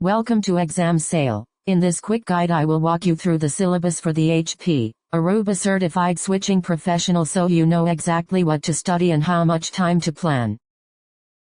Welcome to Exam Sale. In this quick guide I will walk you through the syllabus for the HPE, Aruba Certified Switching Professional so you know exactly what to study and how much time to plan.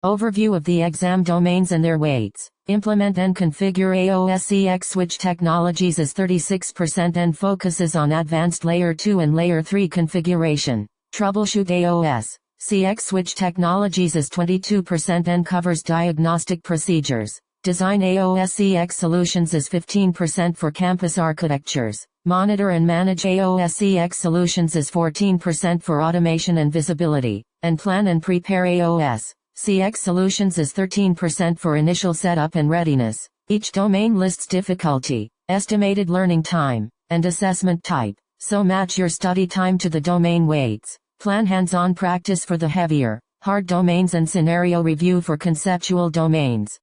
Overview of the exam domains and their weights. Implement and configure HPE6 switch technologies is 36% and focuses on advanced Layer 2 and Layer 3 configuration. Troubleshoot HPE6 switch technologies is 22% and covers diagnostic procedures. Design HPE6 solutions is 15% for campus architectures. Monitor and manage HPE6 solutions is 14% for automation and visibility. And plan and prepare HPE6 solutions is 13% for initial setup and readiness. Each domain lists difficulty, estimated learning time, and assessment type, so match your study time to the domain weights. Plan hands-on practice for the heavier, hard domains and scenario review for conceptual domains.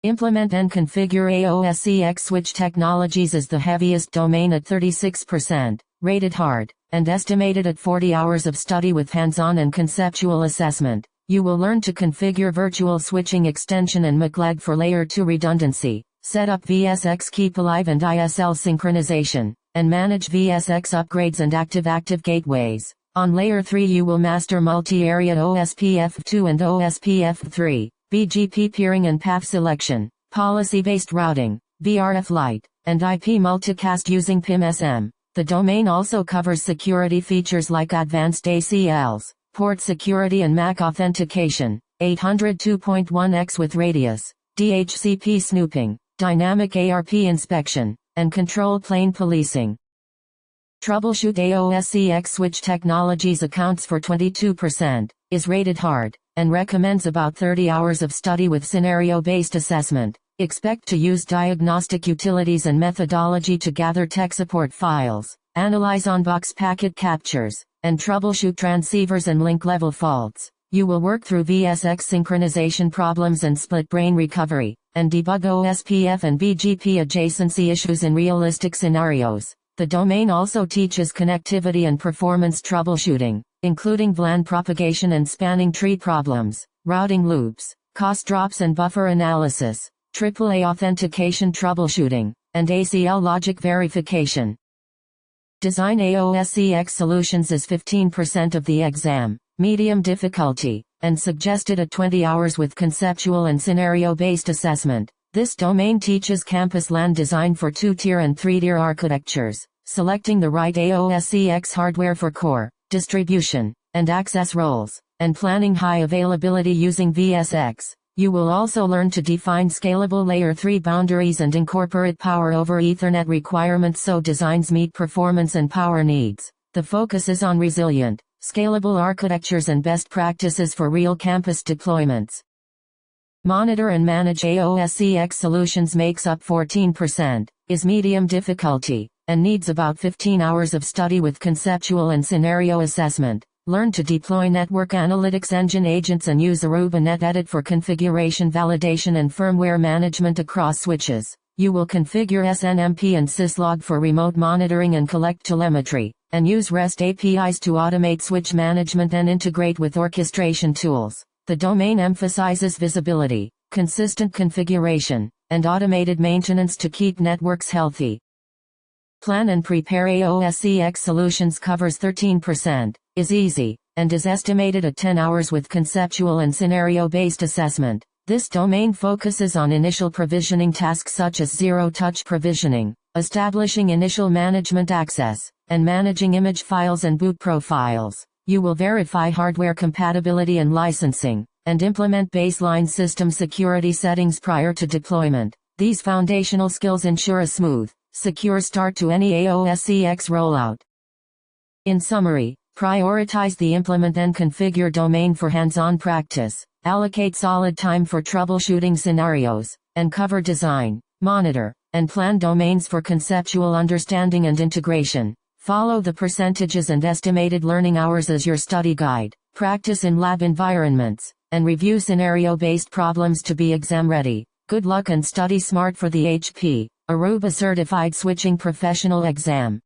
Implement and configure HPE6 switch technologies is the heaviest domain at 36%, rated hard, and estimated at 40 hours of study with hands-on and conceptual assessment. You will learn to configure virtual switching extension and MACLAG for Layer 2 redundancy, set up VSX keep alive and ISL synchronization, and manage VSX upgrades and active gateways. On Layer 3 you will master multi-area OSPF2 and OSPF3. BGP peering and path selection, policy-based routing, VRF Lite, and IP multicast using PIM-SM. The domain also covers security features like advanced ACLs, port security and MAC authentication, 802.1x with radius, DHCP snooping, dynamic ARP inspection, and control plane policing. Troubleshoot HPE6 switch technologies accounts for 22%, is rated hard, and recommends about 30 hours of study with scenario-based assessment. Expect to use diagnostic utilities and methodology to gather tech support files, analyze on-box packet captures, and troubleshoot transceivers and link-level faults. You will work through VSX synchronization problems and split-brain recovery, and debug OSPF and BGP adjacency issues in realistic scenarios. The domain also teaches connectivity and performance troubleshooting, including VLAN propagation and spanning tree problems, routing loops, cost drops and buffer analysis, AAA authentication troubleshooting, and ACL logic verification. Design HPE6 solutions is 15% of the exam, medium difficulty, and suggested at 20 hours with conceptual and scenario-based assessment. This domain teaches campus LAN design for 2-tier and 3-tier architectures, selecting the right HPE6 hardware for core, distribution, and access roles, and planning high availability using VSX. You will also learn to define scalable Layer 3 boundaries and incorporate power over Ethernet requirements so designs meet performance and power needs. The focus is on resilient, scalable architectures and best practices for real campus deployments. Monitor and manage HPE6 solutions makes up 14%, is medium difficulty, and needs about 15 hours of study with conceptual and scenario assessment. Learn to deploy network analytics engine agents and use Aruba NetEdit for configuration validation and firmware management across switches. You will configure SNMP and syslog for remote monitoring and collect telemetry, and use REST APIs to automate switch management and integrate with orchestration tools. The domain emphasizes visibility, consistent configuration, and automated maintenance to keep networks healthy. Plan and prepare HPE6 solutions covers 13%, is easy, and is estimated at 10 hours with conceptual and scenario-based assessment. This domain focuses on initial provisioning tasks such as zero-touch provisioning, establishing initial management access, and managing image files and boot profiles. You will verify hardware compatibility and licensing, and implement baseline system security settings prior to deployment. These foundational skills ensure a smooth, secure start to any HPE6 rollout. In summary, prioritize the implement and configure domain for hands-on practice, allocate solid time for troubleshooting scenarios, and cover design, monitor, and plan domains for conceptual understanding and integration. Follow the percentages and estimated learning hours as your study guide, practice in lab environments, and review scenario-based problems to be exam-ready. Good luck and study smart for the HPE, Aruba Certified Switching Professional exam.